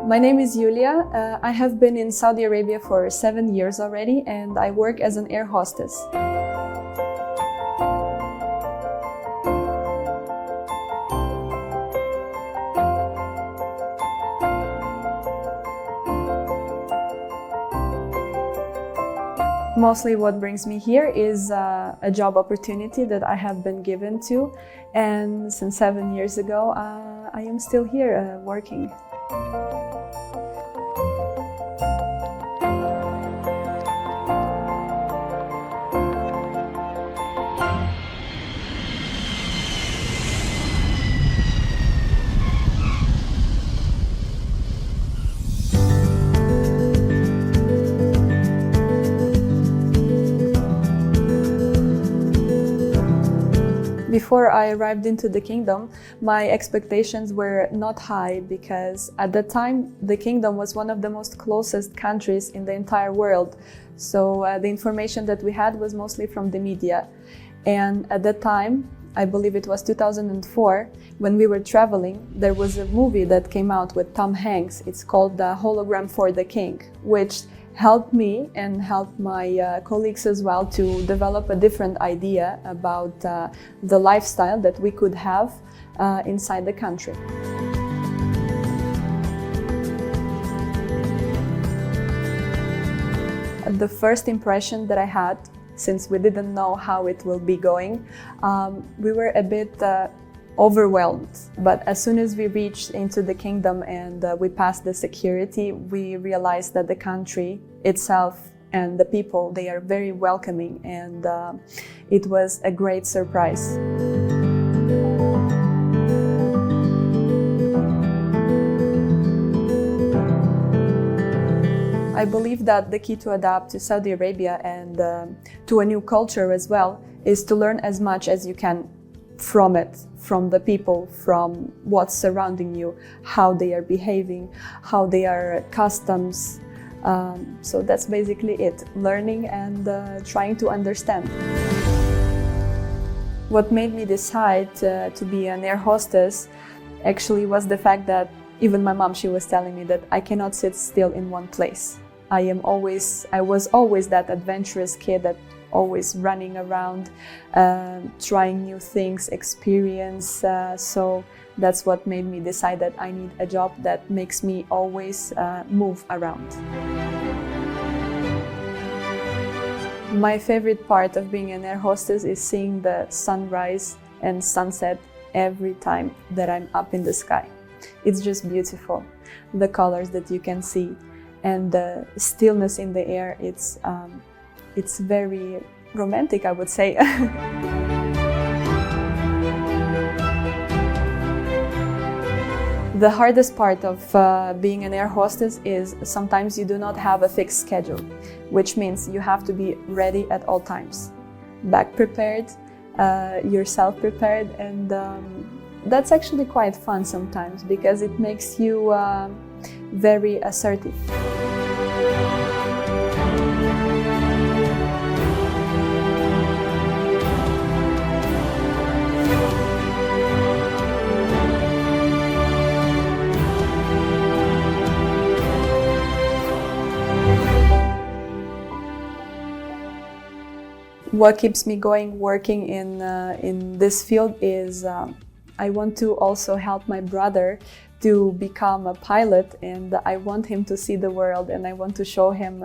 My name is Yulia. I have been in Saudi Arabia for 7 years already, and I work as an air hostess. Mostly what brings me here is a job opportunity that I have been given to, and since 7 years ago I am still here working. Before I arrived into the kingdom, my expectations were not high because at that time the kingdom was one of the most closest countries in the entire world. So the information that we had was mostly from the media. And at that time, I believe it was 2004, when we were traveling, there was a movie that came out with Tom Hanks. It's called The Hologram for the King, which helped me and helped my colleagues as well to develop a different idea about the lifestyle that we could have inside the country. The first impression that I had, since we didn't know how it will be going, we were a bit overwhelmed. But as soon as we reached into the kingdom and we passed the security, we realized that the country itself and the people, they are very welcoming, and it was a great surprise. I believe that the key to adapt to Saudi Arabia and to a new culture as well is to learn as much as you can from it, from the people, from what's surrounding you, how they are behaving, how they are customs. So that's basically it, learning and trying to understand. What made me decide to be an air hostess actually was the fact that even my mom, she was telling me that I cannot sit still in one place. I was always that adventurous kid that always running around, trying new things, experience. So that's what made me decide that I need a job that makes me always move around. My favorite part of being an air hostess is seeing the sunrise and sunset every time that I'm up in the sky. It's just beautiful. The colors that you can see and the stillness in the air, it's very romantic, I would say. The hardest part of being an air hostess is sometimes you do not have a fixed schedule, which means you have to be ready at all times. Bag prepared, yourself prepared, and that's actually quite fun sometimes because it makes you very assertive. What keeps me going working in this field is I want to also help my brother to become a pilot, and I want him to see the world, and I want to show him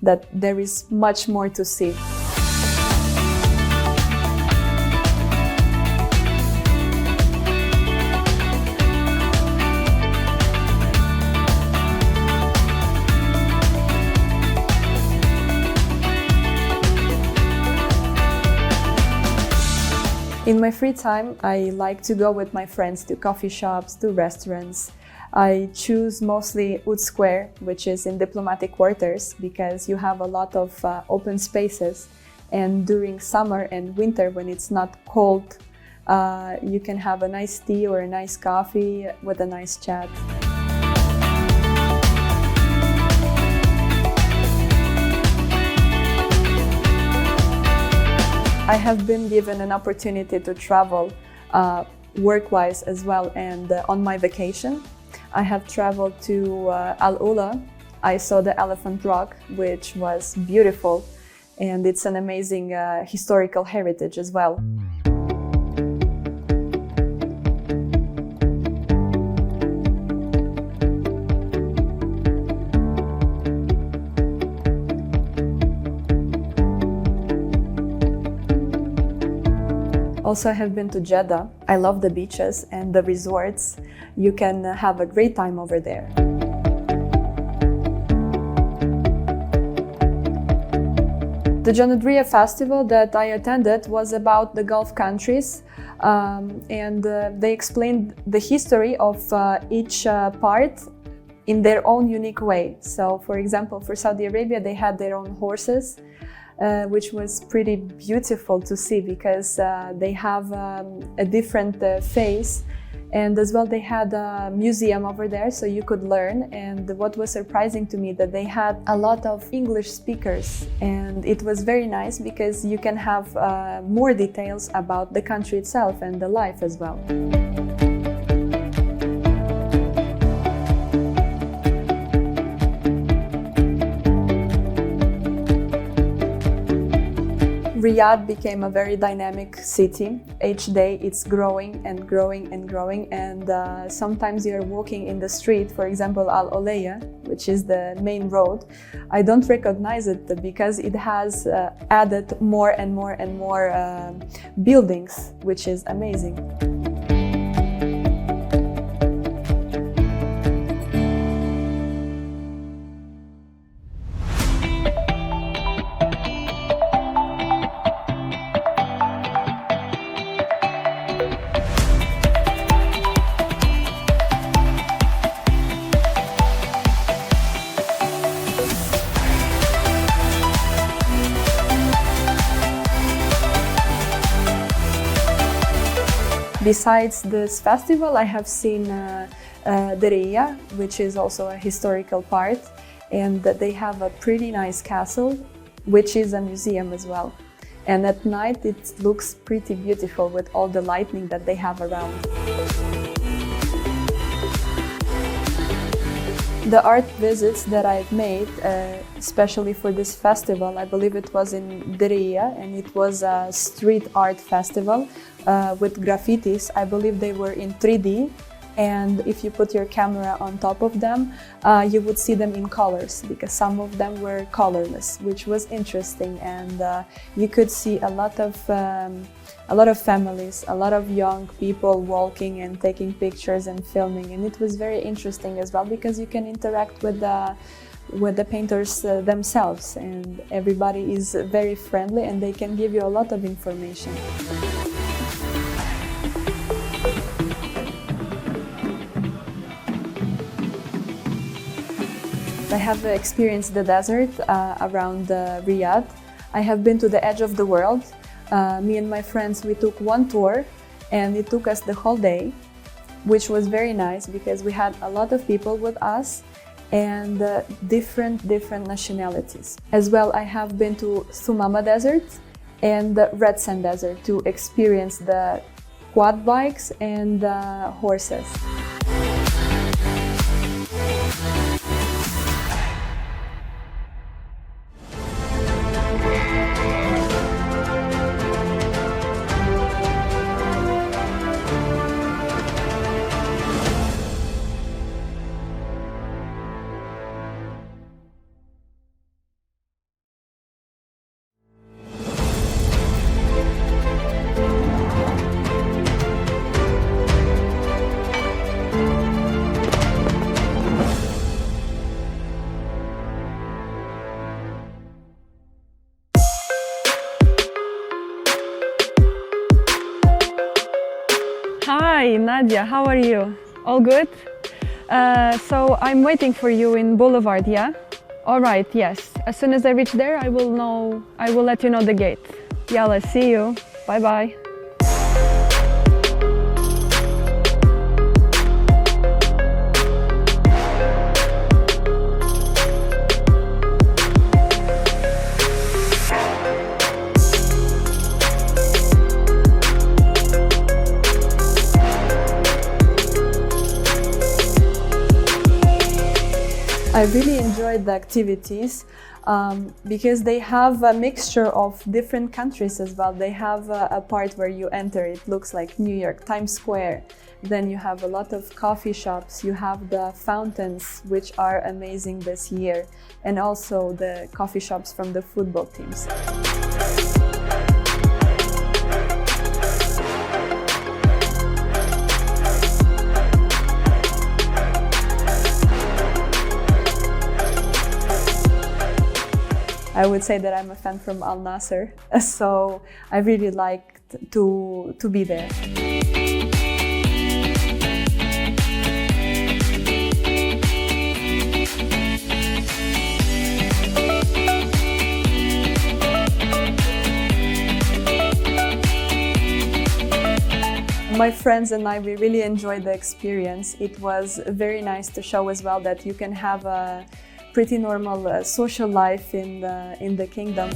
that there is much more to see. In my free time, I like to go with my friends to coffee shops, to restaurants. I choose mostly Ud Square, which is in diplomatic quarters, because you have a lot of open spaces. And during summer and winter, when it's not cold, you can have a nice tea or a nice coffee with a nice chat. I have been given an opportunity to travel work-wise as well, and on my vacation I have traveled to Al Ula. I saw the Elephant Rock, which was beautiful, and it's an amazing historical heritage as well. Also, I have been to Jeddah. I love the beaches and the resorts. You can have a great time over there. The Janadriya festival that I attended was about the Gulf countries, and they explained the history of each part in their own unique way. So, for example, for Saudi Arabia, they had their own horses, which was pretty beautiful to see because they have a different face, and as well they had a museum over there so you could learn. And what was surprising to me that they had a lot of English speakers, and it was very nice because you can have more details about the country itself and the life as well. Riyadh became a very dynamic city. Each day it's growing and growing and growing, and sometimes you're walking in the street, for example Al Oleya, which is the main road. I don't recognize it because it has added more and more and more buildings, which is amazing. Besides this festival, I have seen Dereya, which is also a historical part, and they have a pretty nice castle, which is a museum as well. And at night it looks pretty beautiful with all the lighting that they have around. The art visits that I've made, especially for this festival, I believe it was in Dereya, and it was a street art festival with graffitis. I believe they were in 3D, and if you put your camera on top of them, you would see them in colors, because some of them were colorless, which was interesting. And you could see a lot of families, a lot of young people walking and taking pictures and filming, and it was very interesting as well because you can interact with the painters themselves, and everybody is very friendly and they can give you a lot of information. I have experienced the desert around Riyadh. I have been to the edge of the world. Me and my friends, we took one tour and it took us the whole day, which was very nice because we had a lot of people with us and different nationalities. As well, I have been to Thumama Desert and the Red Sand Desert to experience the quad bikes and horses. Hi, Nadia, how are you? All good? So I'm waiting for you in Boulevard, yeah? All right, yes. As soon as I reach there, I will let you know the gate. Yalla, see you. Bye-bye. I really enjoyed the activities because they have a mixture of different countries as well. They have a part where you enter, it looks like New York, Times Square. Then you have a lot of coffee shops, you have the fountains, which are amazing this year, and also the coffee shops from the football teams. I would say that I'm a fan from Al Nasser, so I really liked to be there. My friends and I, we really enjoyed the experience. It was very nice to show as well that you can have a pretty normal social life in the kingdom.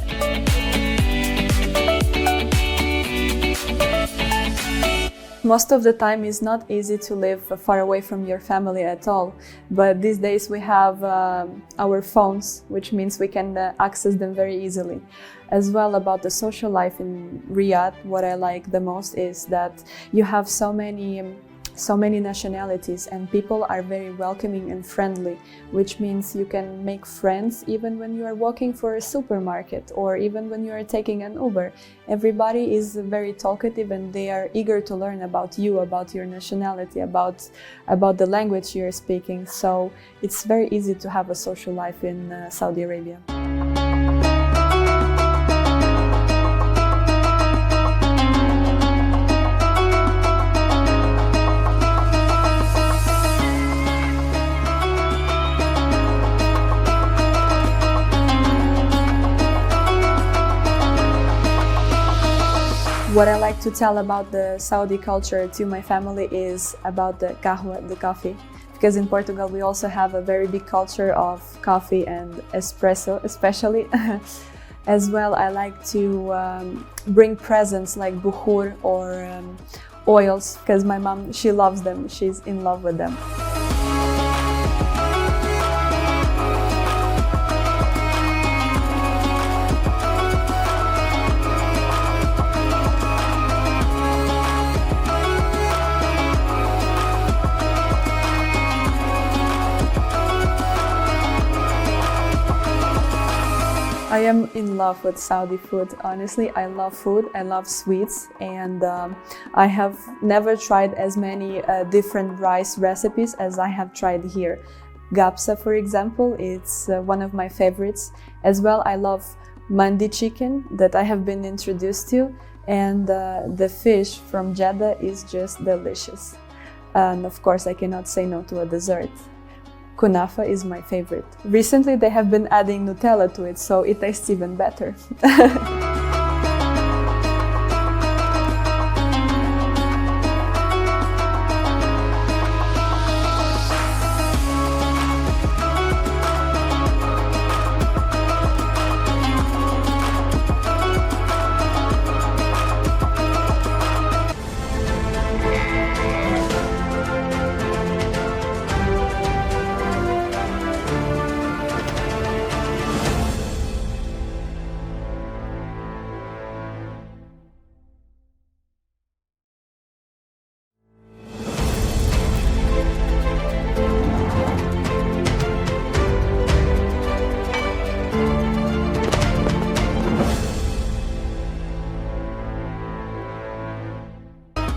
Most of the time it's not easy to live far away from your family at all, but these days we have our phones, which means we can access them very easily. As well, about the social life in Riyadh, what I like the most is that you have so many nationalities and people are very welcoming and friendly, which means you can make friends even when you are walking for a supermarket or even when you are taking an Uber. Everybody is very talkative and they are eager to learn about you, about your nationality, about the language you're speaking. So it's very easy to have a social life in Saudi Arabia. What I like to tell about the Saudi culture to my family is about the kahwa, the coffee. Because in Portugal we also have a very big culture of coffee and espresso especially. As well, I like to bring presents like bukhur or oils, because my mom, she loves them, she's in love with them. I am in love with Saudi food. Honestly, I love food, I love sweets, and I have never tried as many different rice recipes as I have tried here. Gapsa, for example, it's one of my favorites. As well, I love mandi chicken that I have been introduced to, and the fish from Jeddah is just delicious. And of course, I cannot say no to a dessert. Kunafa is my favorite. Recently they have been adding Nutella to it, so it tastes even better.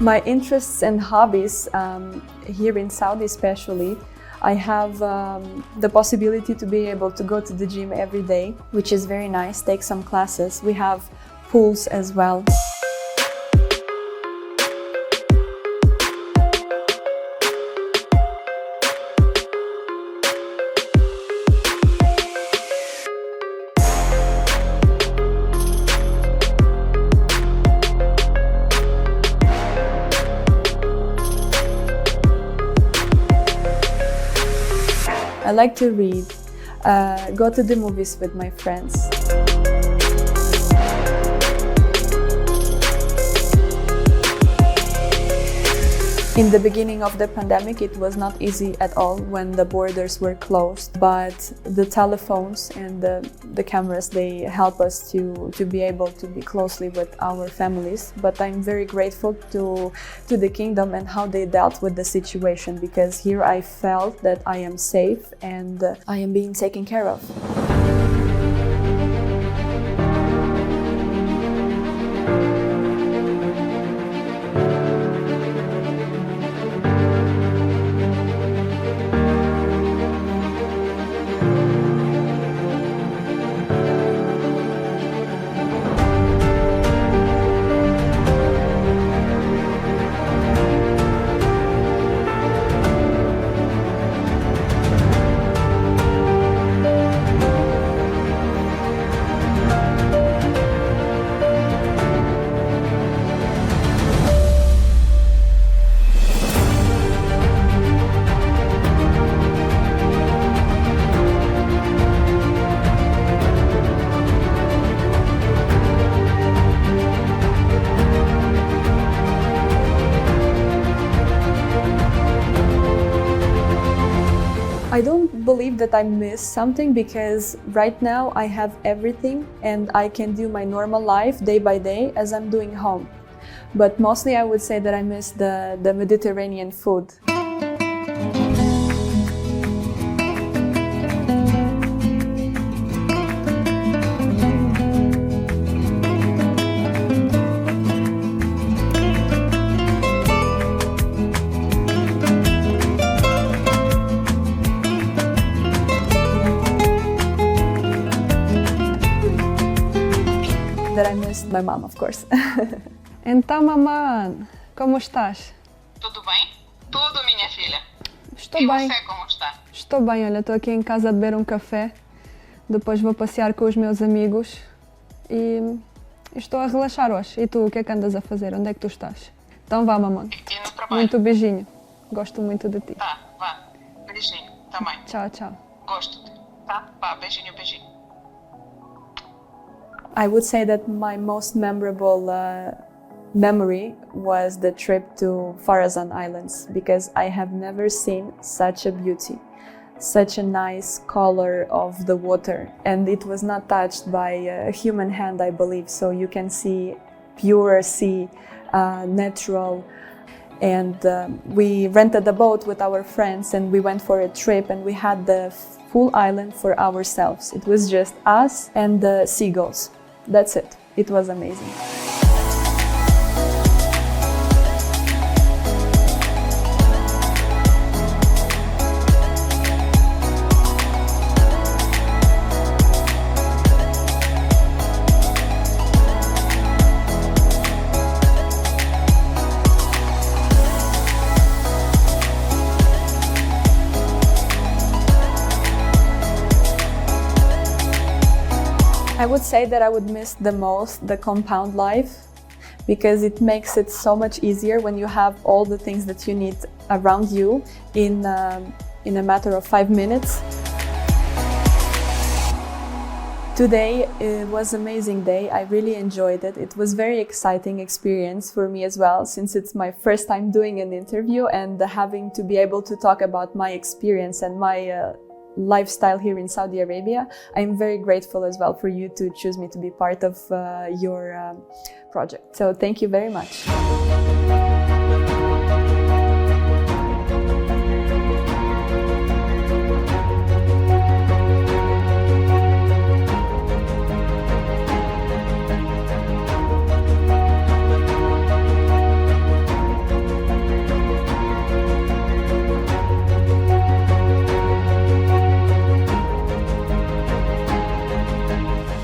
My interests and hobbies here in Saudi especially, I have the possibility to be able to go to the gym every day, which is very nice, take some classes. We have pools as well. I like to read, go to the movies with my friends. In the beginning of the pandemic, it was not easy at all when the borders were closed, but the telephones and the cameras, they help us to be able to be closely with our families. But I'm very grateful to the kingdom and how they dealt with the situation, because here I felt that I am safe and I am being taken care of. I don't believe that I miss something, because right now I have everything and I can do my normal life day by day as I'm doing home. But mostly I would say that I miss the Mediterranean food. That I missed my mom, of course. Então, mamã, como estás? Tudo bem? Tudo, minha filha. Estou E bem. você, como está? Estou bem, olha, estou aqui em casa a beber um café, depois vou passear com os meus amigos e estou a relaxar hoje. E tu, o que é que andas a fazer? Onde é que tu estás? Então vá, mamãe. E no trabalho? Muito beijinho. Gosto muito de ti. Tá, vá. Beijinho, também. Tchau, tchau. Gosto. Tá? Vá, beijinho, beijinho. I would say that my most memorable memory was the trip to Farazan Islands, because I have never seen such a beauty, such a nice color of the water, and it was not touched by a human hand, I believe, so you can see pure sea, natural. And we rented a boat with our friends and we went for a trip, and we had the full island for ourselves. It was just us and the seagulls. That's it. It was amazing. I would say that I would miss the most the compound life, because it makes it so much easier when you have all the things that you need around you in a matter of 5 minutes. Today was an amazing day. I really enjoyed it. It was a very exciting experience for me as well, since it's my first time doing an interview, and having to be able to talk about my experience and my lifestyle here in Saudi Arabia. I'm very grateful as well for you to choose me to be part of your project. So thank you very much.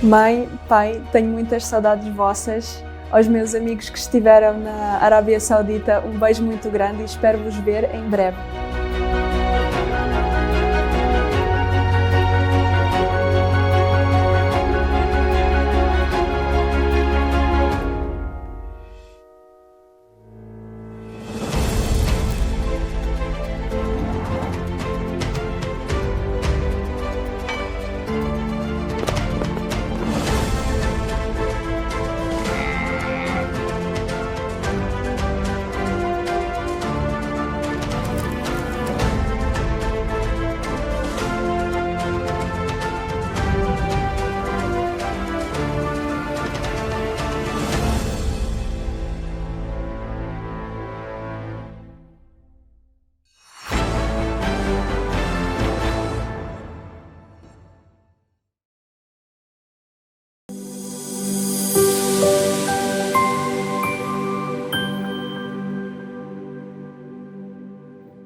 Mãe, pai, tenho muitas saudades vossas. Aos meus amigos que estiveram na Arábia Saudita, um beijo muito grande e espero vos ver em breve.